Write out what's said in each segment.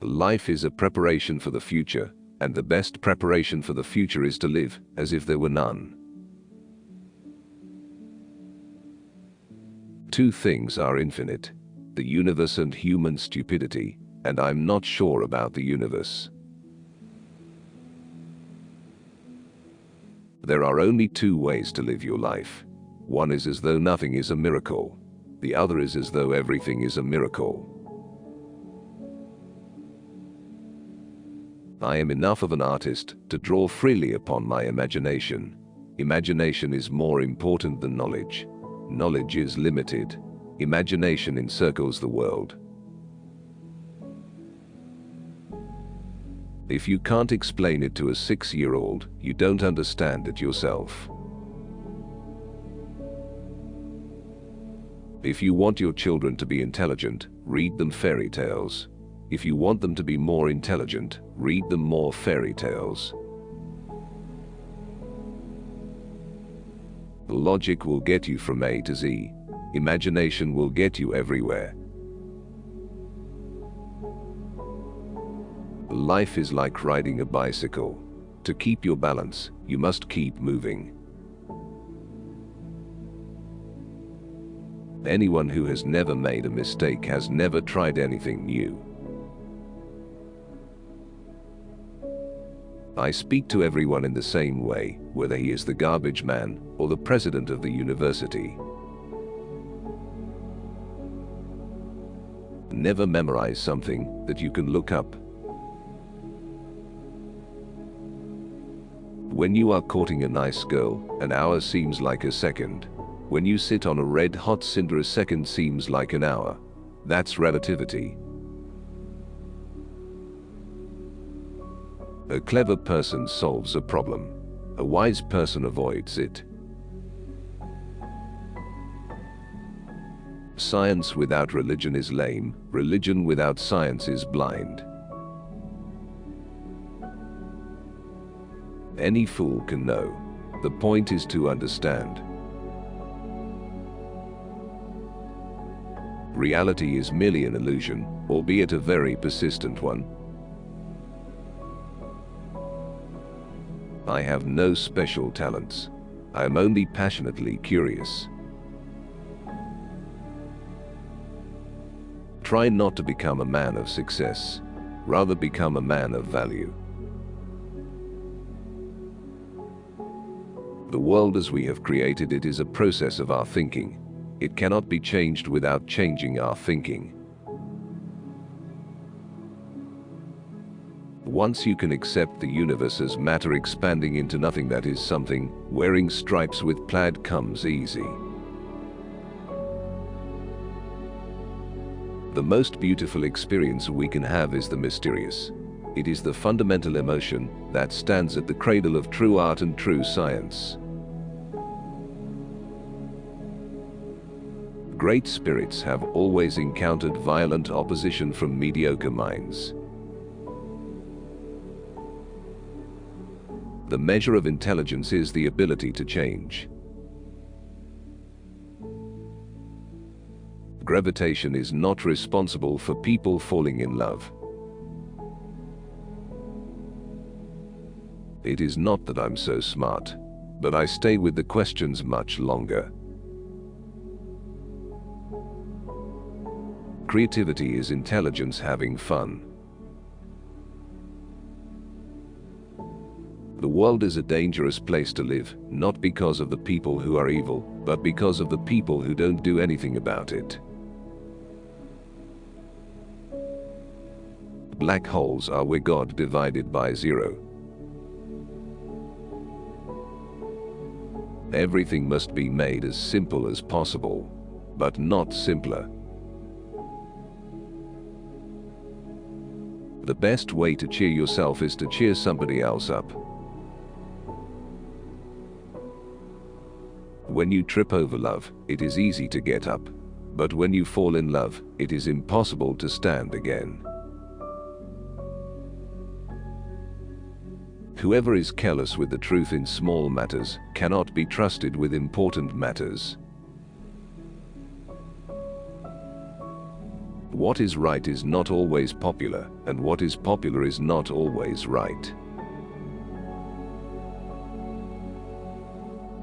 Life is a preparation for the future, and the best preparation for the future is to live as if there were none. Two things are infinite: the universe and human stupidity, and I'm not sure about the universe. There are only two ways to live your life. One is as though nothing is a miracle. The other is as though everything is a miracle. I am enough of an artist to draw freely upon my imagination. Imagination is more important than knowledge. Knowledge is limited. Imagination encircles the world. If you can't explain it to a 6-year-old, you don't understand it yourself. If you want your children to be intelligent, read them fairy tales. If you want them to be more intelligent, read them more fairy tales. Logic will get you from A to Z. Imagination will get you everywhere. Life is like riding a bicycle. To keep your balance, you must keep moving. Anyone who has never made a mistake has never tried anything new. I speak to everyone in the same way, whether he is the garbage man or the president of the university. Never memorize something that you can look up. When you are courting a nice girl, an hour seems like a second. When you sit on a red-hot cinder, a second seems like an hour. That's relativity. A clever person solves a problem. A wise person avoids it. Science without religion is lame. Religion without science is blind. Any fool can know. The point is to understand. Reality is merely an illusion, albeit a very persistent one. I have no special talents. I am only passionately curious. Try not to become a man of success. Rather become a man of value. The world as we have created it is a process of our thinking. It cannot be changed without changing our thinking. Once you can accept the universe as matter expanding into nothing that is something, wearing stripes with plaid comes easy. The most beautiful experience we can have is the mysterious. It is the fundamental emotion that stands at the cradle of true art and true science. Great spirits have always encountered violent opposition from mediocre minds. The measure of intelligence is the ability to change. Gravitation is not responsible for people falling in love. It is not that I'm so smart, but I stay with the questions much longer. Creativity is intelligence having fun. The world is a dangerous place to live, not because of the people who are evil, but because of the people who don't do anything about it. Black holes are where God divided by zero. Everything must be made as simple as possible, but not simpler. The best way to cheer yourself is to cheer somebody else up. When you trip over love, it is easy to get up. But when you fall in love, it is impossible to stand again. Whoever is careless with the truth in small matters cannot be trusted with important matters. What is right is not always popular, and what is popular is not always right.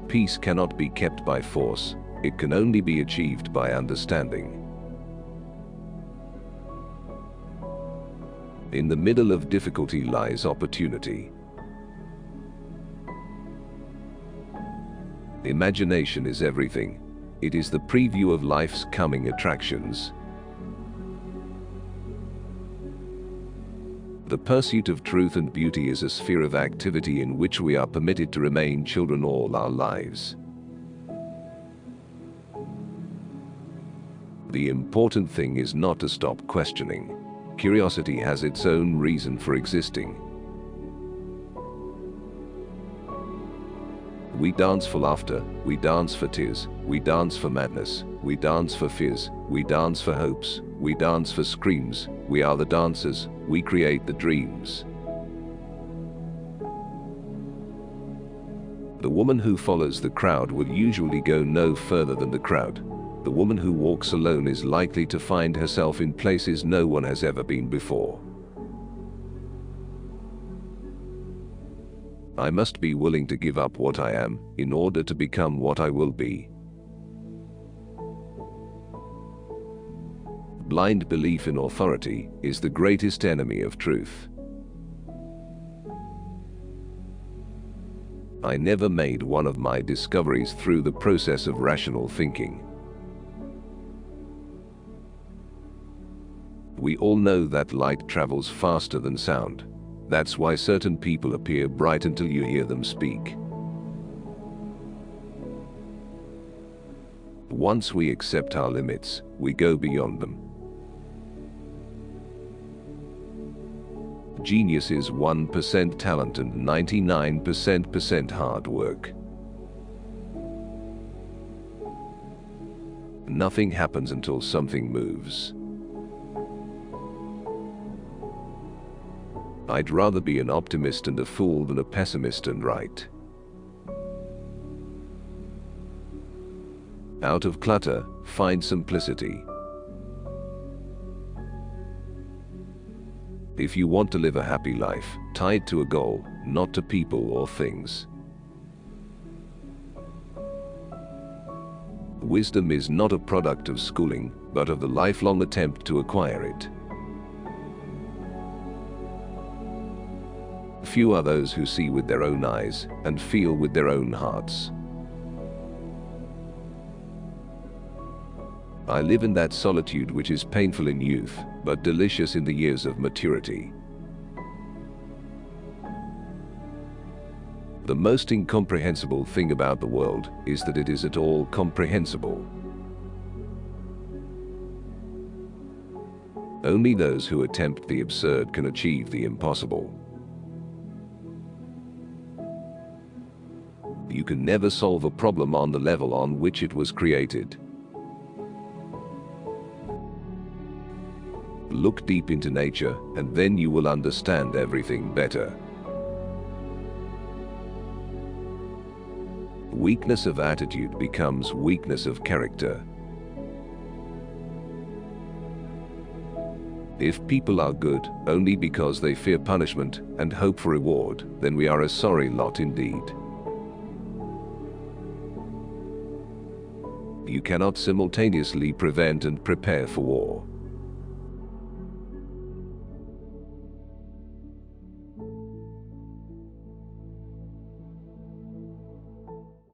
Peace cannot be kept by force, it can only be achieved by understanding. In the middle of difficulty lies opportunity. Imagination is everything. It is the preview of life's coming attractions. The pursuit of truth and beauty is a sphere of activity in which we are permitted to remain children all our lives. The important thing is not to stop questioning. Curiosity has its own reason for existing. We dance for laughter, we dance for tears, we dance for madness, we dance for fears, we dance for hopes, we dance for screams. We are the dancers, we create the dreams. The woman who follows the crowd will usually go no further than the crowd. The woman who walks alone is likely to find herself in places no one has ever been before. I must be willing to give up what I am in order to become what I will be. Blind belief in authority is the greatest enemy of truth. I never made one of my discoveries through the process of rational thinking. We all know that light travels faster than sound. That's why certain people appear bright until you hear them speak. Once we accept our limits, we go beyond them. Genius is 1% talent and 99% hard work. Nothing happens until something moves. I'd rather be an optimist and a fool than a pessimist and right. Out of clutter, find simplicity. If you want to live a happy life, tie it to a goal, not to people or things. Wisdom is not a product of schooling, but of the lifelong attempt to acquire it. Few are those who see with their own eyes and feel with their own hearts. I live in that solitude which is painful in youth, but delicious in the years of maturity. The most incomprehensible thing about the world is that it is at all comprehensible. Only those who attempt the absurd can achieve the impossible. You can never solve a problem on the level on which it was created. Look deep into nature, and then you will understand everything better. Weakness of attitude becomes weakness of character. If people are good only because they fear punishment and hope for reward, then we are a sorry lot indeed. You cannot simultaneously prevent and prepare for war.